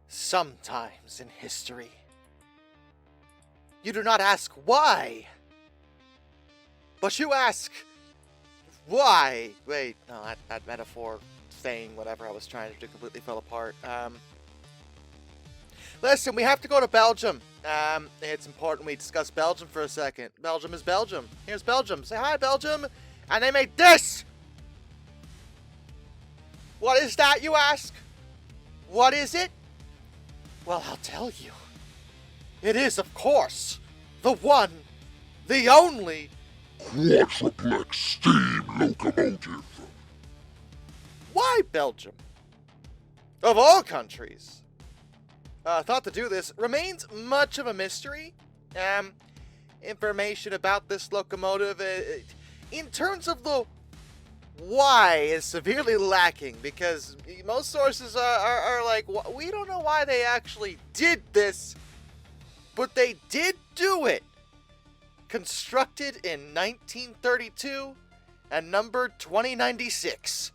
sometimes in history. You do not ask why, but you ask why. Wait, no, that metaphor saying whatever I was trying to do completely fell apart. Listen, we have to go to Belgium. It's important we discuss Belgium for a second. Belgium is Belgium. Here's Belgium. Say hi, Belgium. And they made this! What is that, you ask? What is it? Well, I'll tell you. It is, of course, the one, the only Quadruplex steam locomotive. Why Belgium? Of all countries. Thought to do this remains much of a mystery. Information about this locomotive, in terms of the why, is severely lacking, because most sources are like, we don't know why they actually did this, but they did do it. Constructed in 1932 and numbered 2096.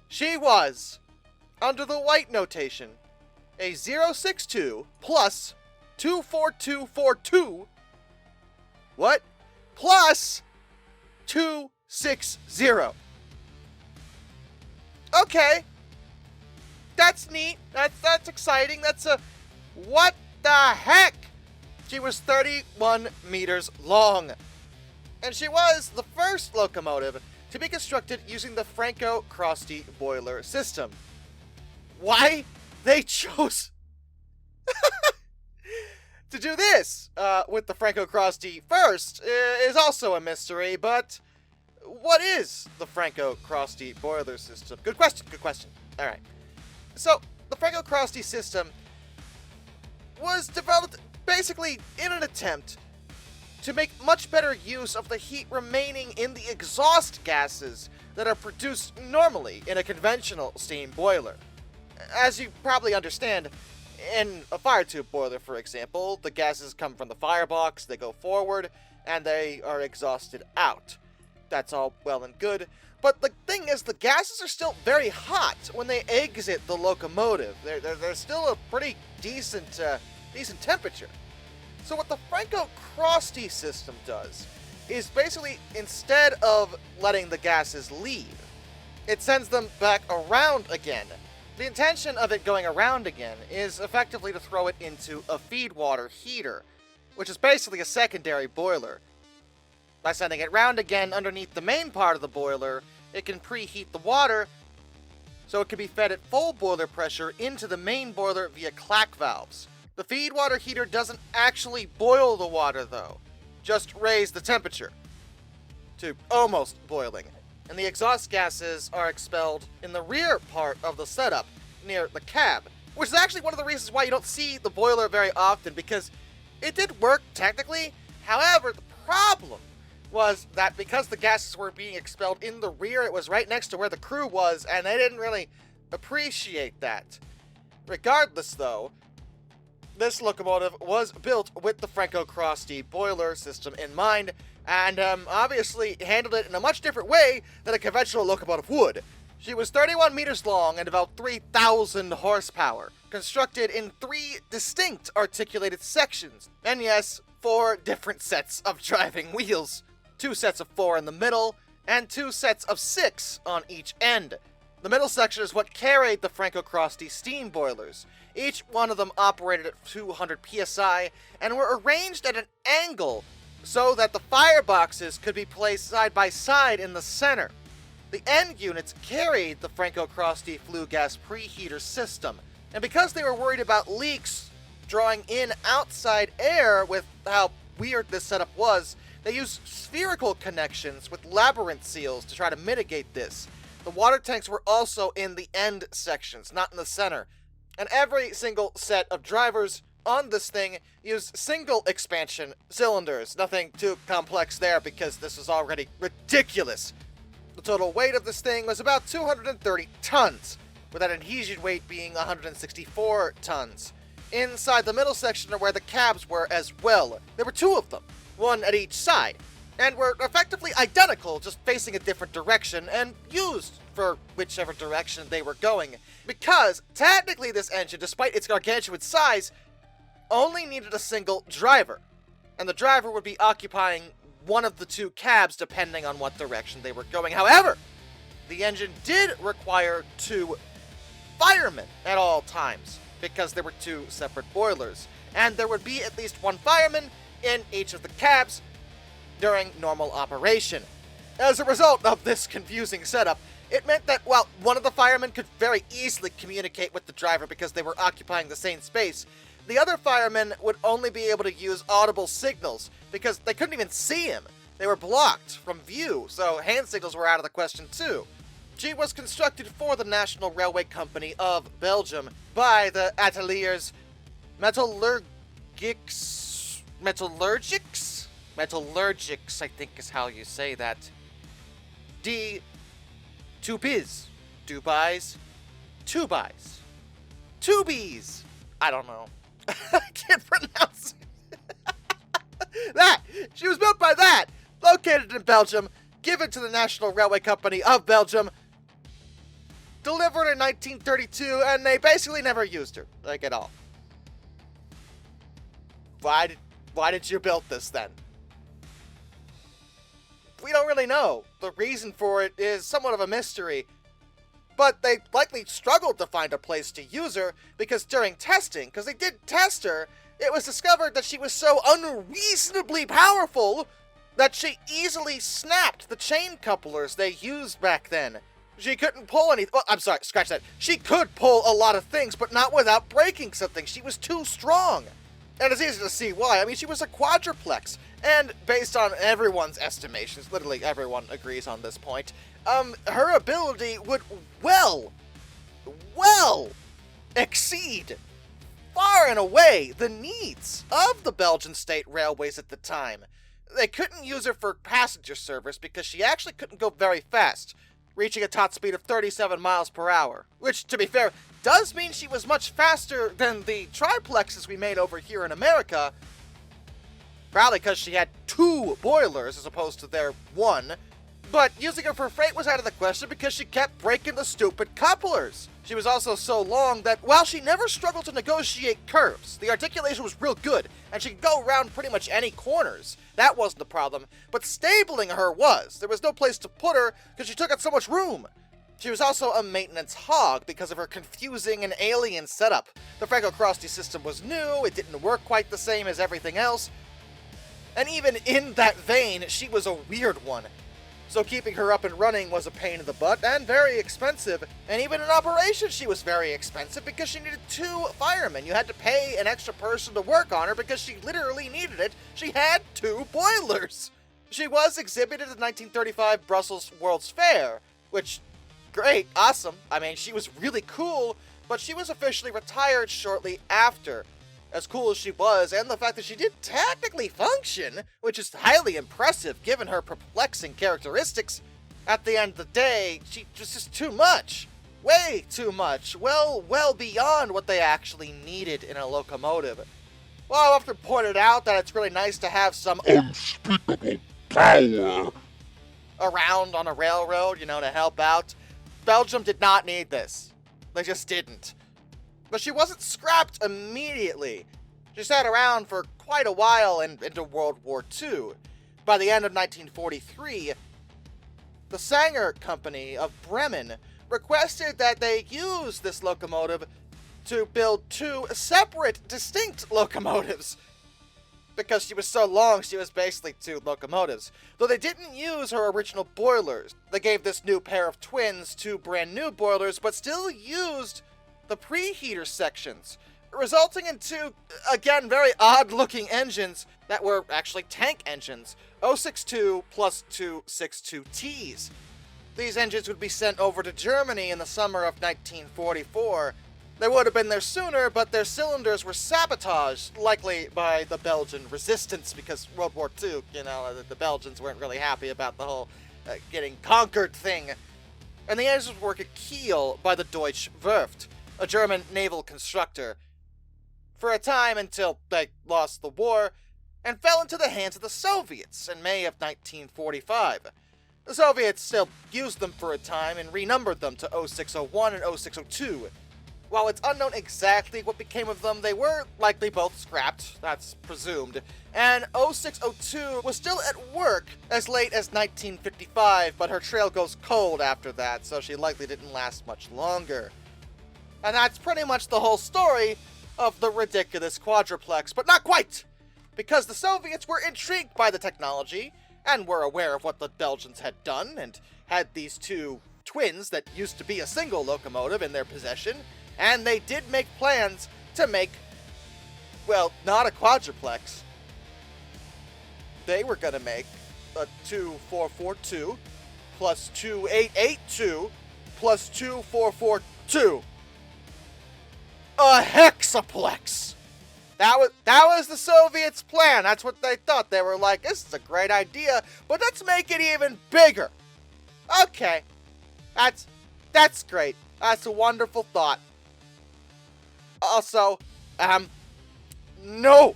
She was, under the white notation, a 062 plus 24242. What? Plus 260. Okay. That's neat. That's exciting. That's a... What the heck? She was 31 meters long. And she was the first locomotive to be constructed using the Franco-Crosty boiler system. Why they chose to do this with the Franco-Crosty first is also a mystery, but what is the Franco-Crosty boiler system? Good question, good question. Alright. So, the Franco-Crosty system was developed basically in an attempt to make much better use of the heat remaining in the exhaust gases that are produced normally in a conventional steam boiler. As you probably understand, in a fire tube boiler, for example, the gases come from the firebox, they go forward, and they are exhausted out. That's all well and good, but the thing is, the gases are still very hot when they exit the locomotive. They're still a pretty decent temperature. So what the Franco-Crosty system does is basically, instead of letting the gases leave, it sends them back around again. The intention of it going around again is effectively to throw it into a feed water heater, which is basically a secondary boiler. By sending it round again underneath the main part of the boiler, it can preheat the water, so it can be fed at full boiler pressure into the main boiler via clack valves. The feed water heater doesn't actually boil the water, though, just raise the temperature to almost boiling. And the exhaust gases are expelled in the rear part of the setup, near the cab, which is actually one of the reasons why you don't see the boiler very often, because it did work technically. However, the problem was that because the gases were being expelled in the rear, it was right next to where the crew was, and they didn't really appreciate that. Regardless, though, this locomotive was built with the Franco-Crosty boiler system in mind, and obviously handled it in a much different way than a conventional locomotive would. She was 31 meters long and about 3,000 horsepower, constructed in 3 distinct articulated sections, and yes, 4 different sets of driving wheels. 2 sets of 4 in the middle, and 2 sets of 6 on each end. The middle section is what carried the Franco-Crosty steam boilers. Each one of them operated at 200 psi, and were arranged at an angle so that the fireboxes could be placed side by side in the center. The end units carried the Franco-Crosty flue gas preheater system, and because they were worried about leaks drawing in outside air with how weird this setup was, they used spherical connections with labyrinth seals to try to mitigate this. The water tanks were also in the end sections, not in the center, and every single set of drivers on this thing used single expansion cylinders. Nothing too complex there because this was already ridiculous. The total weight of this thing was about 230 tons, with that adhesion weight being 164 tons. Inside the middle section are where the cabs were as well. There were 2 of them, one at each side, and were effectively identical, just facing a different direction and used for whichever direction they were going. Because, technically this engine, despite its gargantuan size, only needed a single driver, and the driver would be occupying one of the two cabs depending on what direction they were going. However, the engine did require two firemen at all times, because there were two separate boilers, and there would be at least one fireman in each of the cabs during normal operation. As a result of this confusing setup, it meant that while one of the firemen could very easily communicate with the driver because they were occupying the same space, the other firemen would only be able to use audible signals because they couldn't even see him. They were blocked from view, so hand signals were out of the question too. She was constructed for the National Railway Company of Belgium by the Ateliers Metallurgics, I think is how you say that. Tubies. I don't know. I can't pronounce it. That! She was built by that! Located in Belgium, given to the National Railway Company of Belgium, delivered in 1932, and they basically never used her, like, at all. Why did you build this, then? We don't really know. The reason for it is somewhat of a mystery, but they likely struggled to find a place to use her, because during testing, because they did test her, it was discovered that she was so unreasonably powerful that she easily snapped the chain couplers they used back then. She couldn't pull anything. Well, I'm sorry, scratch that. She could pull a lot of things, but not without breaking something. She was too strong. And it's easy to see why. I mean, she was a quadruplex. And based on everyone's estimations, literally everyone agrees on this point, her ability would well exceed far and away the needs of the Belgian state railways at the time. They couldn't use her for passenger service because she actually couldn't go very fast, reaching a top speed of 37 miles per hour, which, to be fair, does mean she was much faster than the triplexes we made over here in America, probably because she had two boilers as opposed to their one, but using her for freight was out of the question because she kept breaking the stupid couplers. She was also so long that while she never struggled to negotiate curves, the articulation was real good, and she could go around pretty much any corners. That wasn't the problem, but stabling her was. There was no place to put her because she took up so much room. She was also a maintenance hog because of her confusing and alien setup. The Franco-Crosti system was new, it didn't work quite the same as everything else, and even in that vein, she was a weird one. So keeping her up and running was a pain in the butt and very expensive, and even in operation she was very expensive because she needed two firemen. You had to pay an extra person to work on her because she literally needed it. She had two boilers! She was exhibited at the 1935 Brussels World's Fair, which, great, awesome. I mean, she was really cool, but she was officially retired shortly after. As cool as she was, and the fact that she did technically function, which is highly impressive given her perplexing characteristics, at the end of the day, she was just too much. Way too much. Well beyond what they actually needed in a locomotive. Well, I've often pointed out that it's really nice to have some unspeakable power around on a railroad, to help out. Belgium did not need this. They just didn't. But she wasn't scrapped immediately. She sat around for quite a while and into World War II. By the end of 1943, the Sanger Company of Bremen requested that they use this locomotive to build two separate, distinct locomotives. Because she was so long, she was basically two locomotives. Though they didn't use her original boilers. They gave this new pair of twins two brand new boilers, but still used the preheater sections, resulting in two, again, very odd-looking engines that were actually tank engines, 062 plus two 62Ts. These engines would be sent over to Germany in the summer of 1944. They would have been there sooner, but their cylinders were sabotaged, likely by the Belgian resistance, because World War II, the Belgians weren't really happy about the whole getting conquered thing. And the engines were worked at Kiel by the Deutsche Werft, a German naval constructor. For a time until they lost the war, and fell into the hands of the Soviets in May of 1945. The Soviets still used them for a time and renumbered them to 0601 and 0602. While it's unknown exactly what became of them, they were likely both scrapped, that's presumed, and 0602 was still at work as late as 1955, but her trail goes cold after that, so she likely didn't last much longer. And that's pretty much the whole story of the ridiculous Quadruplex, but not quite! Because the Soviets were intrigued by the technology, and were aware of what the Belgians had done, and had these two twins that used to be a single locomotive in their possession, and they did make plans to make, well, not a quadruplex. They were gonna make a 2442 plus 2882 plus 2442. A hexaplex! That was the Soviets' plan. That's what they thought. They were like, this is a great idea, but let's make it even bigger. Okay. That's great. That's a wonderful thought. Also, no.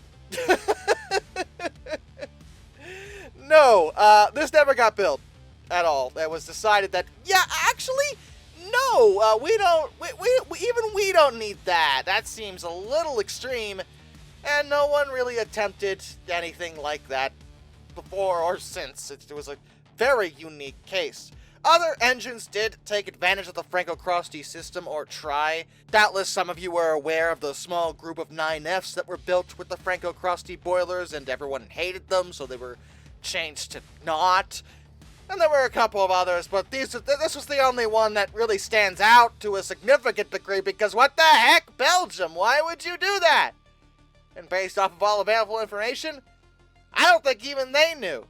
No, this never got built at all. It was decided that, yeah, actually, no, we don't need that. That seems a little extreme, and no one really attempted anything like that before or since. It was a very unique case. Other engines did take advantage of the Franco-Crosti system, or try. Doubtless some of you are aware of the small group of 9Fs that were built with the Franco-Crosti boilers, and everyone hated them, so they were changed to not. And there were a couple of others, but this was the only one that really stands out to a significant degree, because what the heck, Belgium? Why would you do that? And based off of all available information, I don't think even they knew.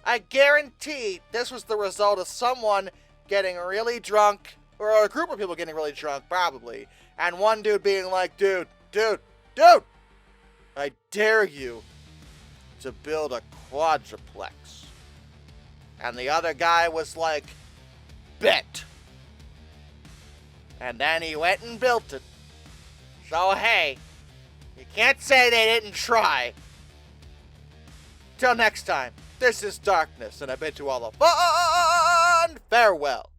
I guarantee this was the result of someone getting really drunk, or a group of people getting really drunk, probably, and one dude being like, dude, I dare you to build a quadruplex. And the other guy was like, bet. And then he went and built it. So hey, you can't say they didn't try. Till next time, this is Darkness, and I bid you all a fun farewell.